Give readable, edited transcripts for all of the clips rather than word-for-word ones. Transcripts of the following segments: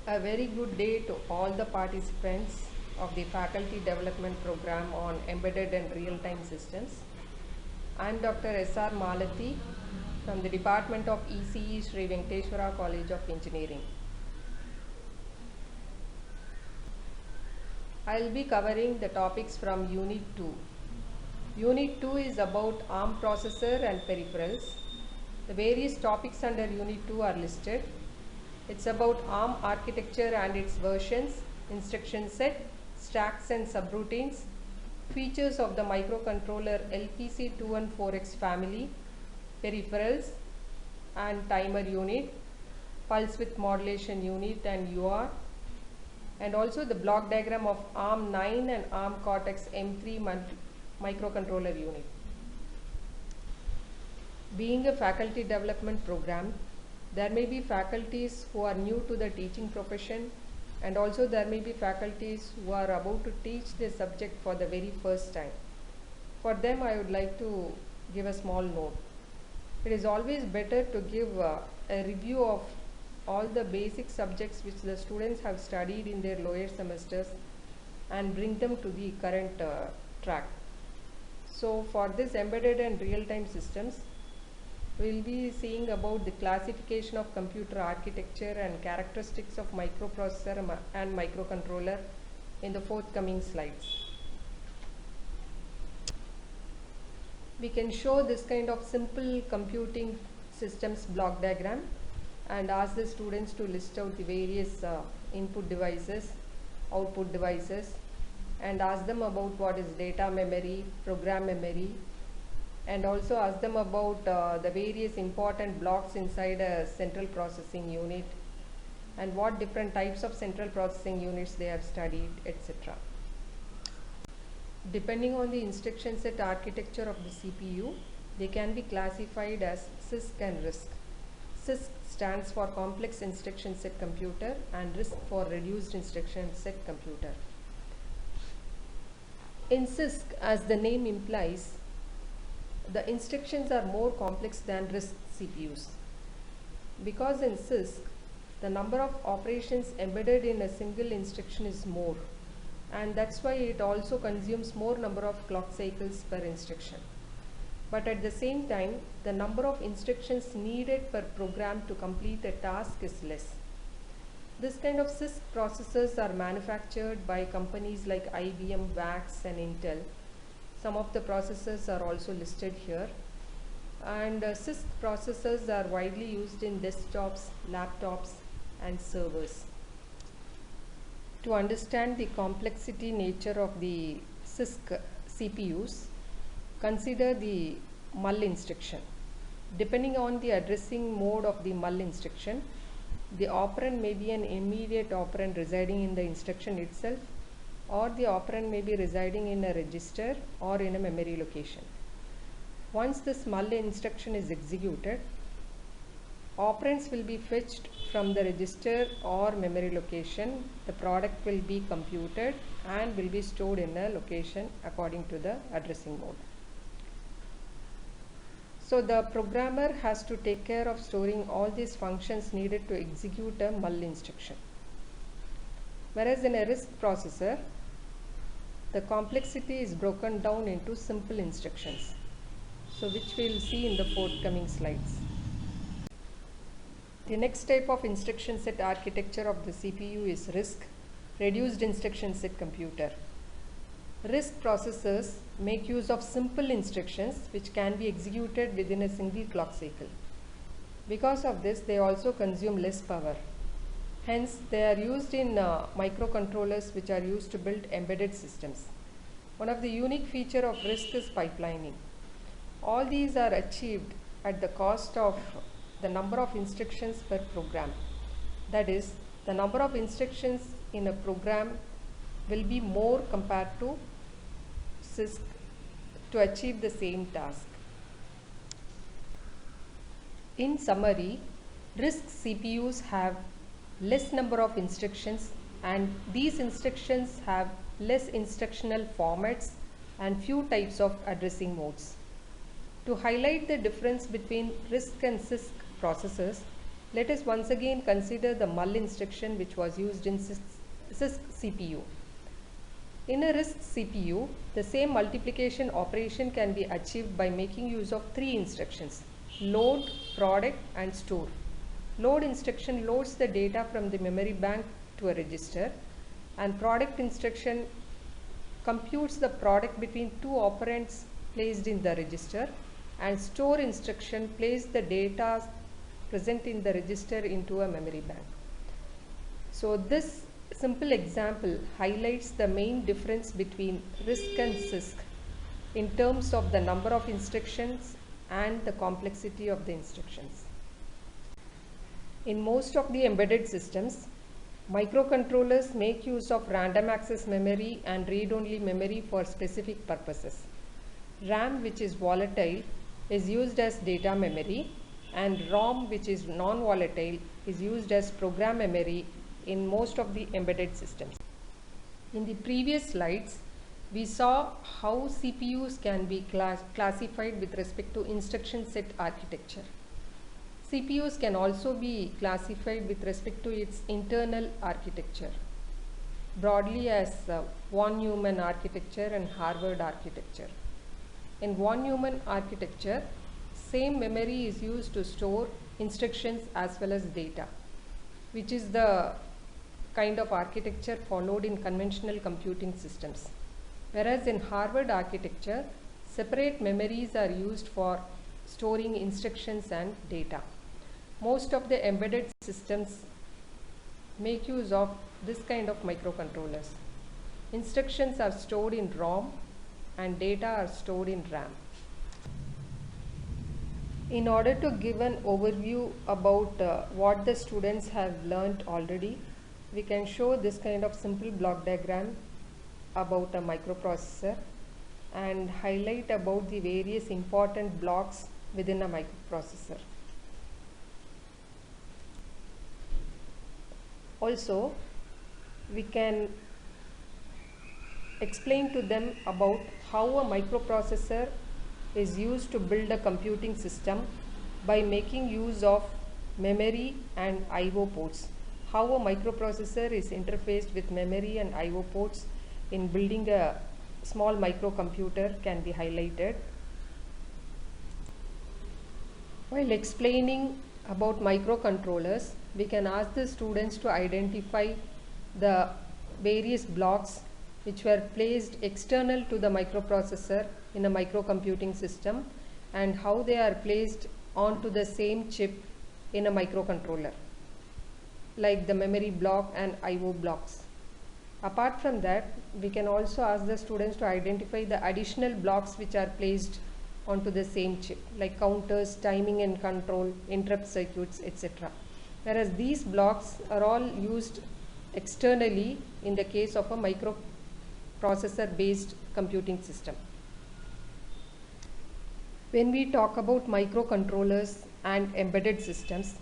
A very good day to all the participants of the Faculty Development Program on Embedded and Real-Time Systems. I am Dr. S.R. Malathi from the Department of ECE, Sri Venkateswara College of Engineering. I will be covering the topics from Unit 2. Unit 2 is about ARM processor and peripherals. The various topics under Unit 2 are listed. It's about ARM architecture and its versions, instruction set, stacks and subroutines, features of the microcontroller LPC214X family, peripherals and timer unit, pulse width modulation unit and UART, and also the block diagram of ARM 9 and ARM Cortex M3 microcontroller unit. Being a faculty development program, there may be faculties who are new to the teaching profession, and also there may be faculties who are about to teach this subject for the very first time. For them, I would like to give a small note. It is always better to give a review of all the basic subjects which the students have studied in their lower semesters and bring them to the current track. So for this embedded and real-time systems, we will be seeing about the classification of computer architecture and characteristics of microprocessor and microcontroller in the forthcoming slides. We can show this kind of simple computing systems block diagram and ask the students to list out the various input devices, output devices, and ask them about what is data memory, program memory, and also ask them about the various important blocks inside a central processing unit and what different types of central processing units they have studied, etc. Depending on the instruction set architecture of the CPU, they can be classified as CISC and RISC. CISC stands for Complex Instruction Set Computer and RISC for Reduced Instruction Set Computer. In CISC, as the name implies, the instructions are more complex than RISC CPUs. Because in CISC, the number of operations embedded in a single instruction is more, and that's why it also consumes more number of clock cycles per instruction. But at the same time, the number of instructions needed per program to complete a task is less. This kind of CISC processors are manufactured by companies like IBM, VAX and Intel. Some of the processors are also listed here, and CISC processors are widely used in desktops, laptops and servers. To understand the complexity nature of the CISC CPUs, consider the MUL instruction. Depending on the addressing mode of the MUL instruction, the operand may be an immediate operand residing in the instruction itself, or the operand may be residing in a register or in a memory location. Once this MUL instruction is executed, operands will be fetched from the register or memory location. The product will be computed and will be stored in a location according to the addressing mode. So the programmer has to take care of storing all these functions needed to execute a MUL instruction. Whereas in a RISC processor, the complexity is broken down into simple instructions, so which we will see in the forthcoming slides. The next type of instruction set architecture of the CPU is RISC, Reduced Instruction Set Computer. RISC processors make use of simple instructions which can be executed within a single clock cycle. Because of this, they also consume less power. Hence, they are used in microcontrollers which are used to build embedded systems. One of the unique features of RISC is pipelining. All these are achieved at the cost of the number of instructions per program. That is, the number of instructions in a program will be more compared to CISC to achieve the same task. In summary, RISC CPUs have less number of instructions, and these instructions have less instructional formats and few types of addressing modes. To highlight the difference between RISC and CISC processors, Let us once again consider the MUL instruction which was used in CISC CPU. In a RISC CPU, the same multiplication operation can be achieved by making use of three instructions: load, product, and store. Load instruction loads the data from the memory bank to a register, and product instruction computes the product between two operands placed in the register, and store instruction places the data present in the register into a memory bank. So this simple example highlights the main difference between RISC and CISC in terms of the number of instructions and the complexity of the instructions. In most of the embedded systems, microcontrollers make use of random access memory and read-only memory for specific purposes. RAM, which is volatile, is used as data memory, and ROM, which is non-volatile, is used as program memory in most of the embedded systems. In the previous slides, we saw how CPUs can be classified with respect to instruction set architecture. CPUs can also be classified with respect to its internal architecture, broadly as von Neumann architecture and Harvard architecture. In von Neumann architecture, same memory is used to store instructions as well as data, which is the kind of architecture followed in conventional computing systems. Whereas in Harvard architecture, separate memories are used for storing instructions and data. Most of the embedded systems make use of this kind of microcontrollers. Instructions are stored in ROM and data are stored in RAM. In order to give an overview about what the students have learnt already, we can show this kind of simple block diagram about a microprocessor and highlight about the various important blocks within a microprocessor. Also, we can explain to them about how a microprocessor is used to build a computing system by making use of memory and I/O ports. How a microprocessor is interfaced with memory and I/O ports in building a small microcomputer can be highlighted. While explaining about microcontrollers, we can ask the students to identify the various blocks which were placed external to the microprocessor in a microcomputing system and how they are placed onto the same chip in a microcontroller, like the memory block and I/O blocks. Apart from that, we can also ask the students to identify the additional blocks which are placed onto the same chip, like counters, timing and control, interrupt circuits, etc. Whereas these blocks are all used externally in the case of a microprocessor based computing system. When we talk about microcontrollers and embedded systems,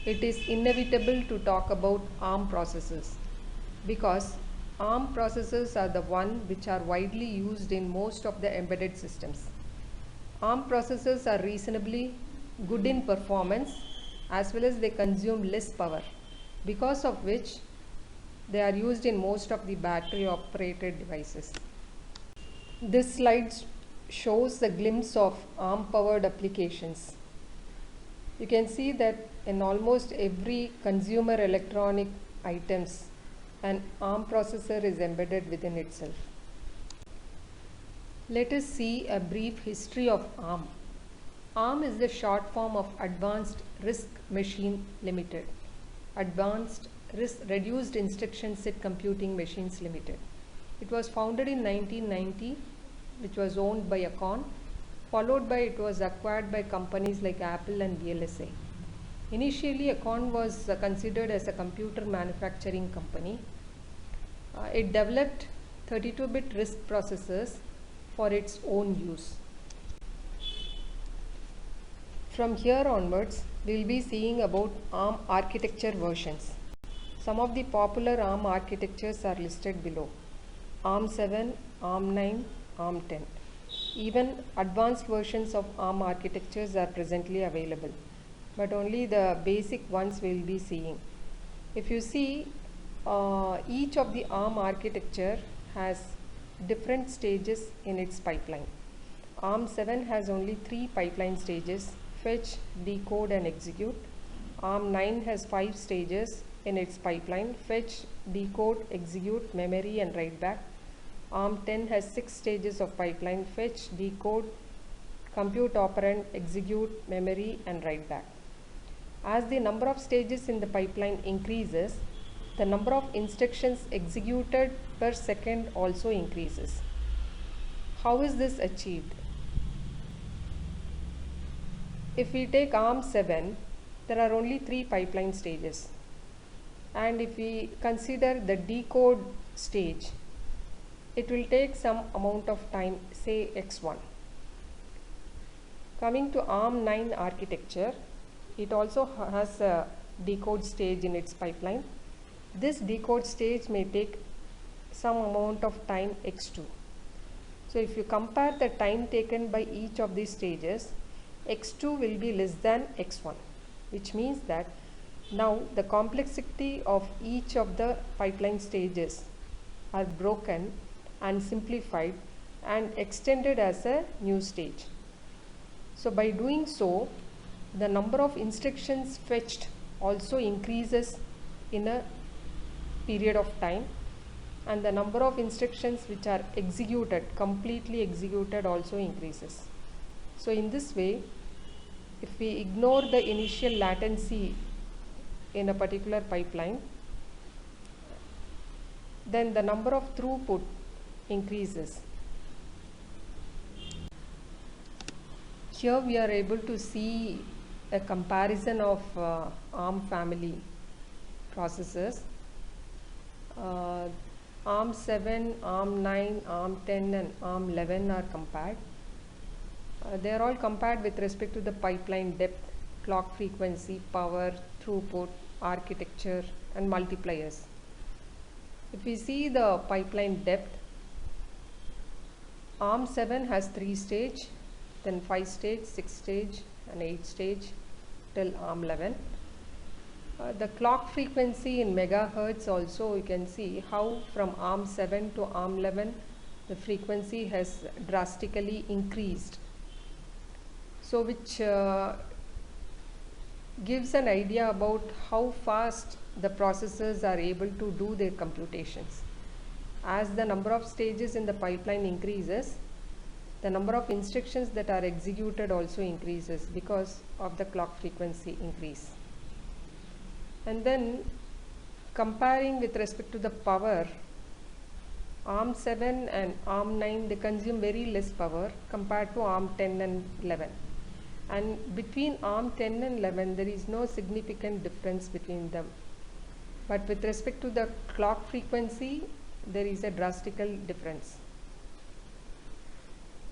it is inevitable to talk about ARM processors, because ARM processors are the one which are widely used in most of the embedded systems. ARM processors are reasonably good in performance as well as they consume less power, because of which they are used in most of the battery operated devices. This slide shows a glimpse of ARM powered applications. You can see that in almost every consumer electronic items, an ARM processor is embedded within itself. Let us see a brief history of ARM. ARM is the short form of Advanced RISC Machine Limited, Advanced Reduced Instruction Set Computing Machines Limited. It was founded in 1990, which was owned by Acorn, followed by it was acquired by companies like Apple and VLSI. Initially, Acorn was considered as a computer manufacturing company. It developed 32-bit RISC processors for its own use. From here onwards, we will be seeing about ARM architecture versions. Some of the popular ARM architectures are listed below: ARM 7, ARM 9, ARM 10. Even advanced versions of ARM architectures are presently available. but only the basic ones we will be seeing. If you see, each of the ARM architecture has different stages in its pipeline. ARM 7 has only 3 pipeline stages: fetch, decode and execute. ARM 9 has 5 stages in its pipeline: fetch, decode, execute, memory and write back. ARM 10 has 6 stages of pipeline: fetch, decode, compute operand, execute, memory and write back. As the number of stages in the pipeline increases, the number of instructions executed per second also increases. How is this achieved? If we take ARM 7, there are only 3 pipeline stages. And if we consider the decode stage, it will take some amount of time, say x1. Coming to ARM 9 architecture, it also has a decode stage in its pipeline. This decode stage may take some amount of time x2. So if you compare the time taken by each of these stages, x2 will be less than x1, which means that now the complexity of each of the pipeline stages are broken and simplified and extended as a new stage. So by doing so, the number of instructions fetched also increases in a period of time, and the number of instructions which are executed, completely executed, also increases. So in this way, if we ignore the initial latency in a particular pipeline, then the number of throughput increases. Here we are able to see a comparison of ARM family processors. ARM 7, ARM 9, ARM 10 and ARM 11 are compared. They are all compared with respect to the pipeline depth, clock frequency, power, throughput, architecture and multipliers. If we see the pipeline depth, ARM 7 has 3 stage, then 5 stage, 6 stage and 8 stage till ARM 11. The clock frequency in megahertz also, you can see how from ARM 7 to ARM 11 the frequency has drastically increased. So which gives an idea about how fast the processors are able to do their computations. As the number of stages in the pipeline increases, the number of instructions that are executed also increases because of the clock frequency increase. And then comparing with respect to the power, ARM 7 and ARM 9, they consume very less power compared to ARM 10 and 11. And between ARM 10 and 11, there is no significant difference between them. But with respect to the clock frequency, there is a drastic difference.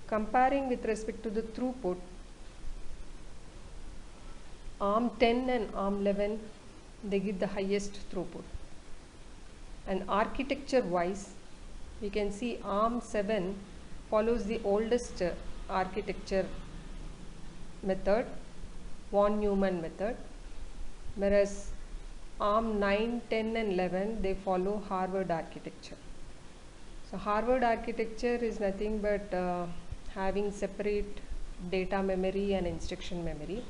Comparing with respect to the throughput, ARM 10 and ARM 11, they give the highest throughput. And architecture wise, we can see ARM 7 follows the oldest architecture method, von Neumann method, whereas ARM 9, 10 and 11, they follow Harvard architecture. So Harvard architecture is nothing but having separate data memory and instruction memory.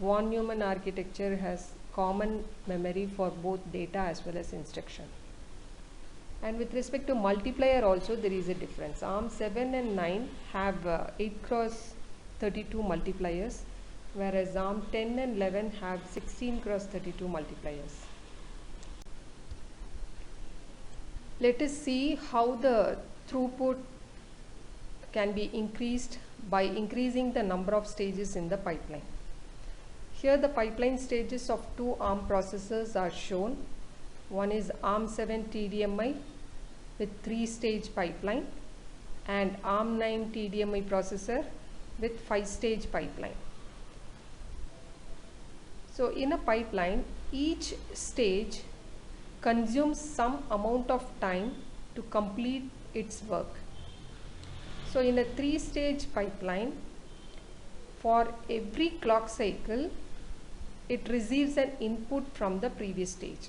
Von Neumann architecture has common memory for both data as well as instruction. And with respect to multiplier also, there is a difference. ARM 7 and 9 have 8x32 multipliers, whereas ARM 10 and 11 have 16x32 multipliers. Let us see how the throughput can be increased by increasing the number of stages in the pipeline. Here the pipeline stages of 2 ARM processors are shown. One is ARM 7 TDMI with 3-stage pipeline and ARM 9 TDMI processor with 5-stage pipeline. So in a pipeline, each stage consumes some amount of time to complete its work. So in a 3-stage pipeline, for every clock cycle, it receives an input from the previous stage.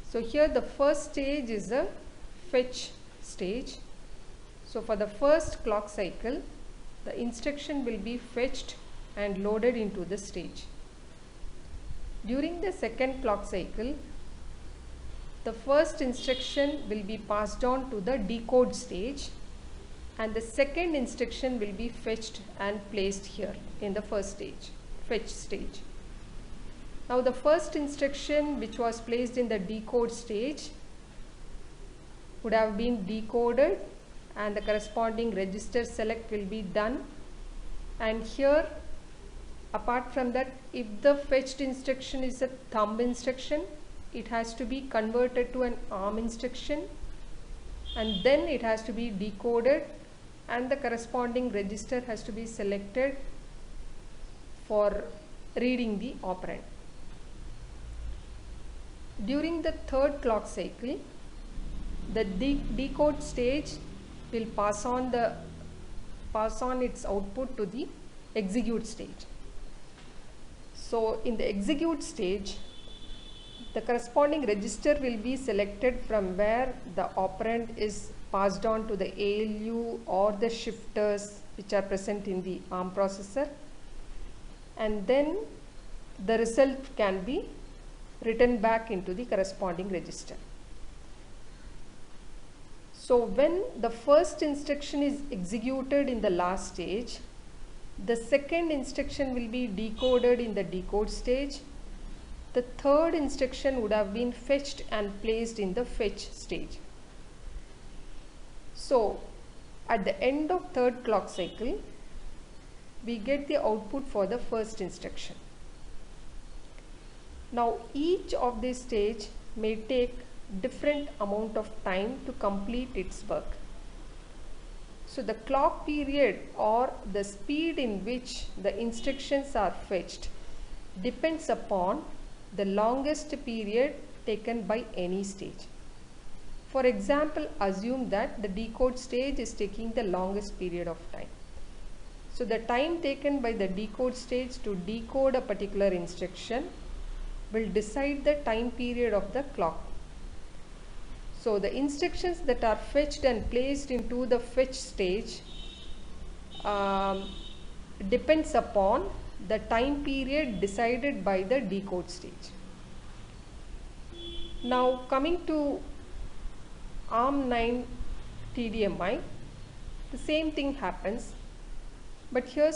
So here the first stage is a fetch stage. So for the first clock cycle, the instruction will be fetched and loaded into the stage. During the second clock cycle, the first instruction will be passed on to the decode stage, and the second instruction will be fetched and placed here in the first stage, fetch stage. Now the first instruction which was placed in the decode stage would have been decoded, and the corresponding register select will be done. And here, apart from that, if the fetched instruction is a thumb instruction, it has to be converted to an ARM instruction, and then it has to be decoded, and the corresponding register has to be selected for reading the operand. During the third clock cycle, the decode stage will pass on its output to the execute stage. So in the execute stage, the corresponding register will be selected from where the operand is passed on to the ALU or the shifters which are present in the ARM processor, and then the result can be written back into the corresponding register. So when the first instruction is executed in the last stage, the second instruction will be decoded in the decode stage. The third instruction would have been fetched and placed in the fetch stage. So at the end of third clock cycle, we get the output for the first instruction. Now each of these stage may take different amount of time to complete its work. So the clock period or the speed in which the instructions are fetched depends upon the longest period taken by any stage. For example, assume that the decode stage is taking the longest period of time. So the time taken by the decode stage to decode a particular instruction will decide the time period of the clock. So the instructions that are fetched and placed into the fetch stage depends upon the time period decided by the decode stage. Now coming to ARM9 TDMI, the same thing happens, but here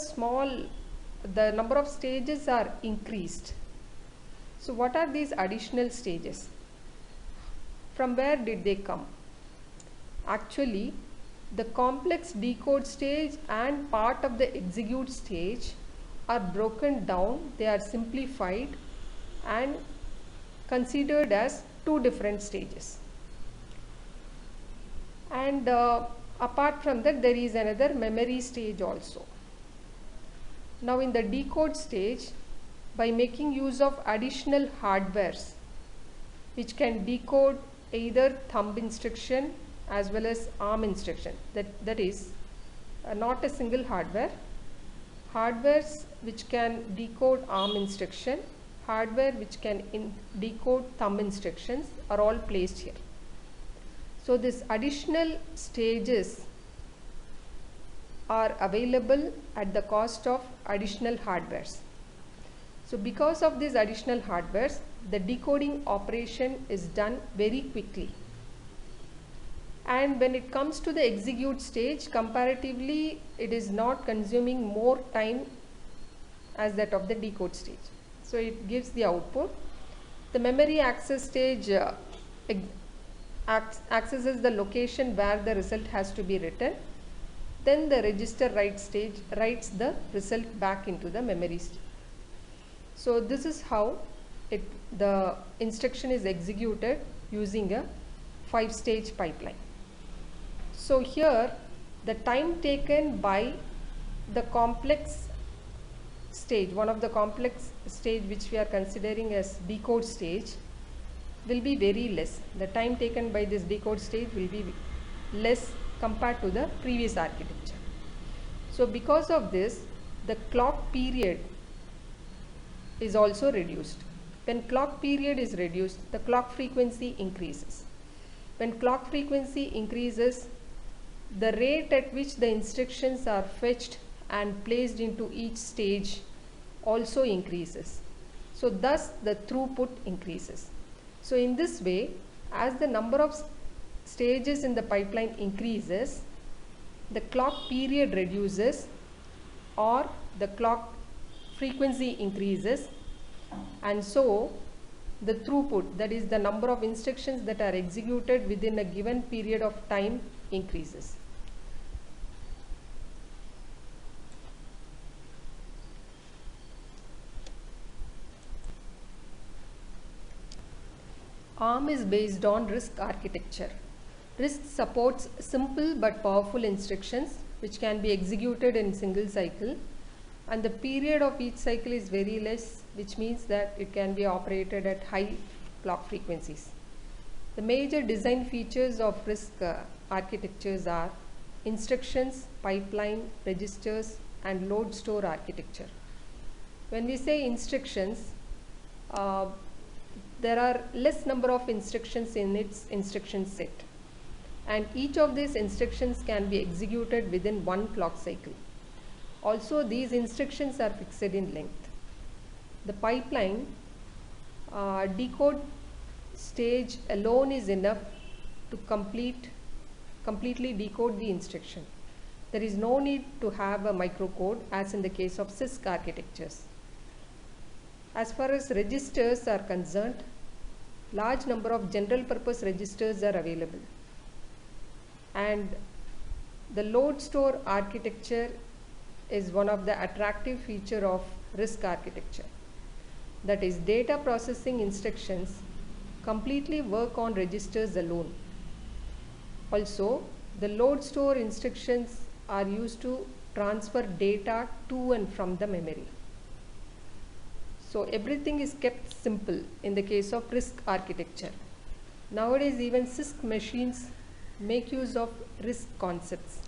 the number of stages are increased. So what are these additional stages? From where did they come? Actually, the complex decode stage and part of the execute stage are broken down, they are simplified and considered as two different stages. And apart from that, there is another memory stage also. Now in the decode stage, by making use of additional hardwares which can decode either thumb instruction as well as ARM instruction, that is not a single hardwares which can decode ARM instruction, hardware which can decode thumb instructions are all placed here. So these additional stages are available at the cost of additional hardwares. So because of these additional hardwares, the decoding operation is done very quickly. And when it comes to the execute stage, comparatively it is not consuming more time as that of the decode stage. So it gives the output. The memory access stage accesses the location where the result has to be written. Then the register write stage writes the result back into the memory stage. So this is how the instruction is executed using a 5-stage pipeline. So here the time taken by the complex stage, one of the complex stage which we are considering as decode stage, will be very less. The time taken by this decode stage will be less compared to the previous architecture. So because of this, the clock period is also reduced. When clock period is reduced, the clock frequency increases. When clock frequency increases, the rate at which the instructions are fetched and placed into each stage also increases. So thus the throughput increases. So in this way, as the number of stages in the pipeline increases, the clock period reduces or the clock frequency increases, and so the throughput, that is the number of instructions that are executed within a given period of time, increases. ARM is based on RISC architecture. RISC supports simple but powerful instructions which can be executed in single cycle, and the period of each cycle is very less, which means that it can be operated at high clock frequencies. The major design features of RISC architectures are instructions, pipeline, registers, and load store architecture. When we say instructions, there are less number of instructions in its instruction set, and each of these instructions can be executed within one clock cycle. Also, these instructions are fixed in length. The pipeline decode stage alone is enough to completely decode the instruction. There is no need to have a microcode as in the case of CISC architectures. As far as registers are concerned, large number of general purpose registers are available, and the load store architecture is one of the attractive feature of RISC architecture. That is, data processing instructions completely work on registers alone. Also, the load store instructions are used to transfer data to and from the memory. So everything is kept simple in the case of RISC architecture. Nowadays, even CISC machines make use of RISC concepts.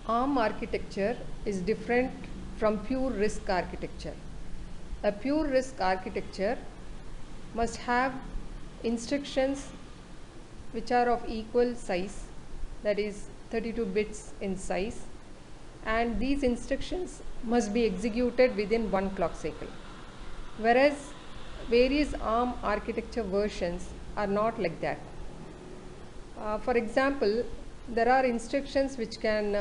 ARM architecture is different from pure RISC architecture. A pure RISC architecture must have instructions which are of equal size, that is 32 bits in size, and these instructions must be executed within one clock cycle. Whereas various ARM architecture versions are not like that. For example, there are instructions which can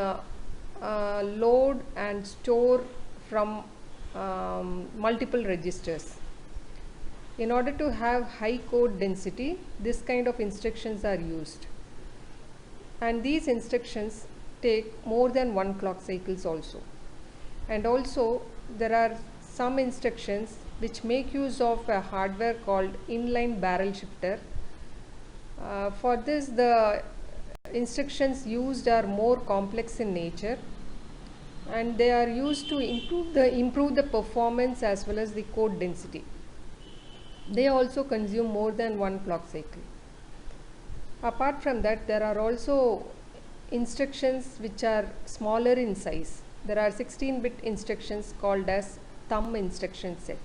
load and store from multiple registers. In order to have high code density, this kind of instructions are used, and these instructions take more than one clock cycles also. And also there are some instructions which make use of a hardware called inline barrel shifter. For this, the instructions used are more complex in nature, and they are used to improve the performance as well as the code density. They also consume more than one clock cycle. Apart from that, there are also instructions which are smaller in size. There are 16-bit instructions called as thumb instruction set,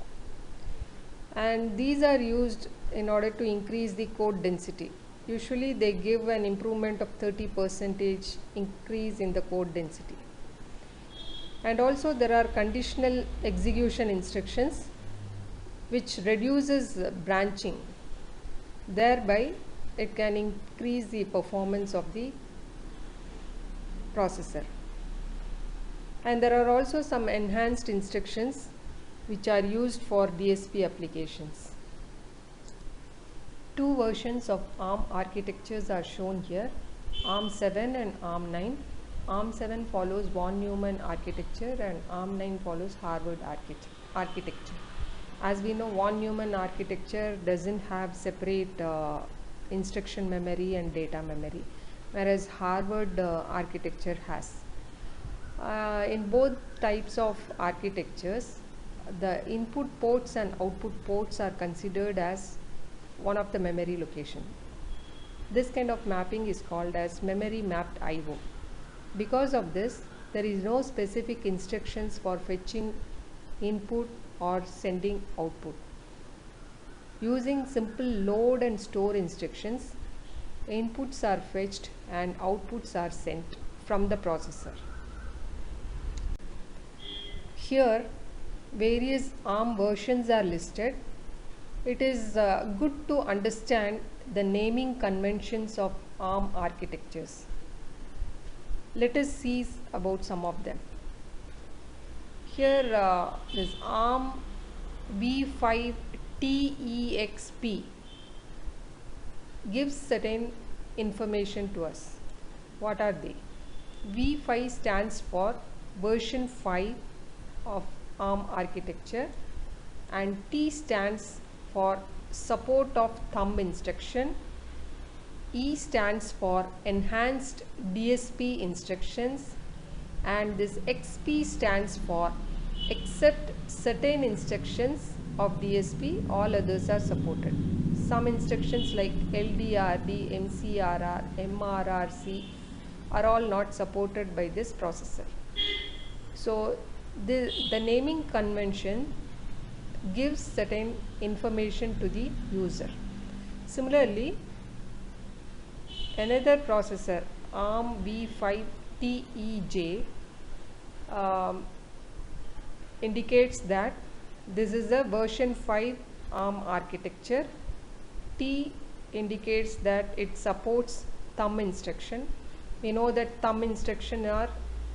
and these are used in order to increase the code density. Usually they give an improvement of 30% increase in the code density. And also there are conditional execution instructions which reduces branching, thereby it can increase the performance of the processor. And there are also some enhanced instructions which are used for DSP applications. Two versions of ARM architectures are shown here, ARM 7 and ARM 9. ARM 7 follows von Neumann architecture and ARM 9 follows Harvard architecture. As we know, von Neumann architecture doesn't have separate instruction memory and data memory, whereas Harvard architecture has. In both types of architectures, the input ports and output ports are considered as one of the memory location. This kind of mapping is called as memory mapped I/O. Because of this, there is no specific instructions for fetching input or sending output. Using simple load and store instructions, inputs are fetched and outputs are sent from the processor. Here, various ARM versions are listed. It is good to understand the naming conventions of ARM architectures. Let us see about some of them. Here, this ARM V5TEXP gives certain information to us. What are they? V5 stands for version 5 of ARM architecture, and T stands for support of thumb instruction. E stands for enhanced DSP instructions, and this XP stands for except certain instructions of DSP, all others are supported. Some instructions like LDRD, MCRR, MRRC are all not supported by this processor. So the naming convention gives certain information to the user. Similarly, another processor, ARM V5TEJ, indicates that this is a version 5 ARM architecture. T indicates that it supports thumb instruction. We know that thumb instruction are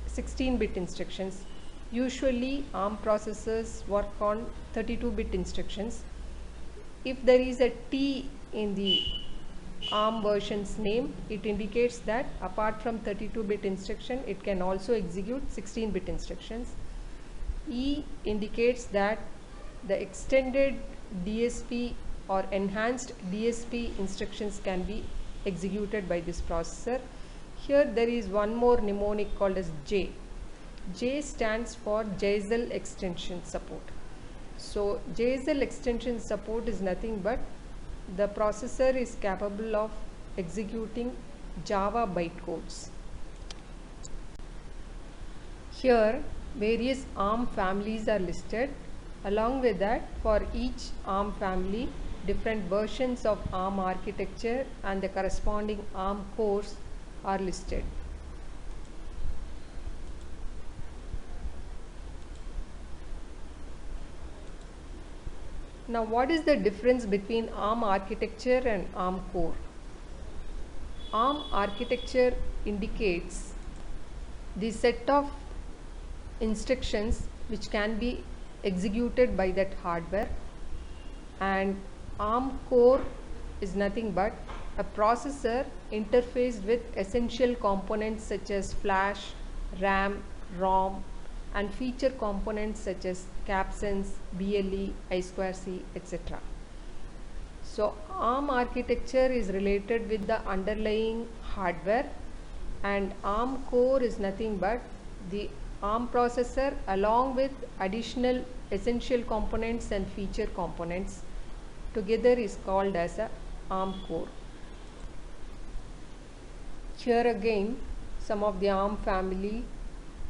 16-bit instructions. Usually ARM processors work on 32-bit instructions. If there is a T in the ARM version's name, it indicates that apart from 32-bit instruction, it can also execute 16-bit instructions. E indicates that the extended DSP or enhanced DSP instructions can be executed by this processor. Here there is one more mnemonic called as J. J stands for JSL extension support. So JSL extension support is nothing but the processor is capable of executing Java bytecodes. Here various ARM families are listed. Along with that, for each ARM family, different versions of ARM architecture and the corresponding ARM cores are listed. Now, what is the difference between ARM architecture and ARM core? ARM architecture indicates the set of instructions which can be executed by that hardware, and ARM core is nothing but a processor interfaced with essential components such as flash, RAM, ROM, and feature components such as capsense, BLE, I2C, etc. So ARM architecture is related with the underlying hardware, and ARM core is nothing but the ARM processor along with additional essential components and feature components together is called as a ARM core. Here again some of the ARM family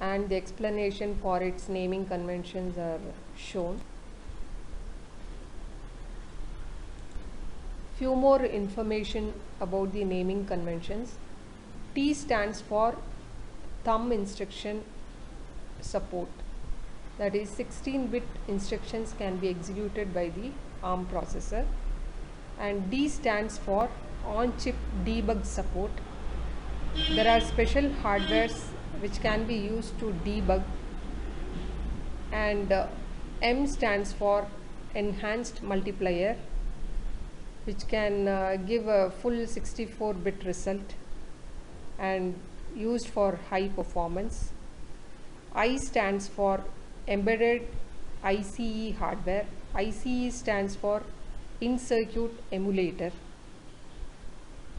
and the explanation for its naming conventions are shown. Few more information about the naming conventions. T stands for thumb instruction support, that is 16-bit instructions can be executed by the ARM processor, and D stands for on-chip debug support. There are special hardwares which can be used to debug, and M stands for enhanced multiplier, which can give a full 64-bit result and used for high performance. I stands for embedded ICE hardware. ICE stands for in-circuit emulator.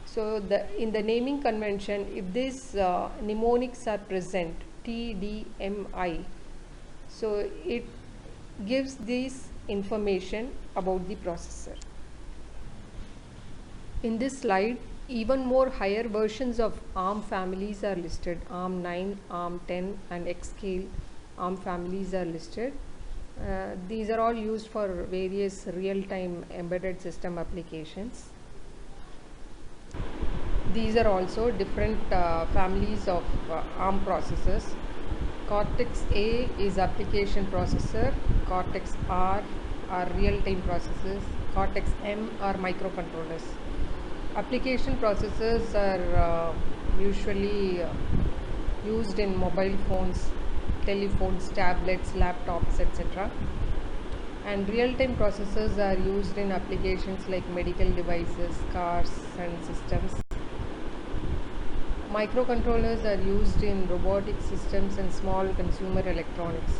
So in the naming convention, if these mnemonics are present, T, D, M, I, so it gives this information about the processor. In this slide, even more higher versions of ARM families are listed. ARM 9, ARM 10 and Xscale ARM families are listed. These are all used for various real-time embedded system applications. These are also different families of ARM processors. Cortex A is application processor, Cortex R are real-time processors, Cortex M are microcontrollers. Application processors are usually used in mobile phones, telephones, tablets, laptops, etc. And real-time processors are used in applications like medical devices, cars, and systems. Microcontrollers are used in robotic systems and small consumer electronics.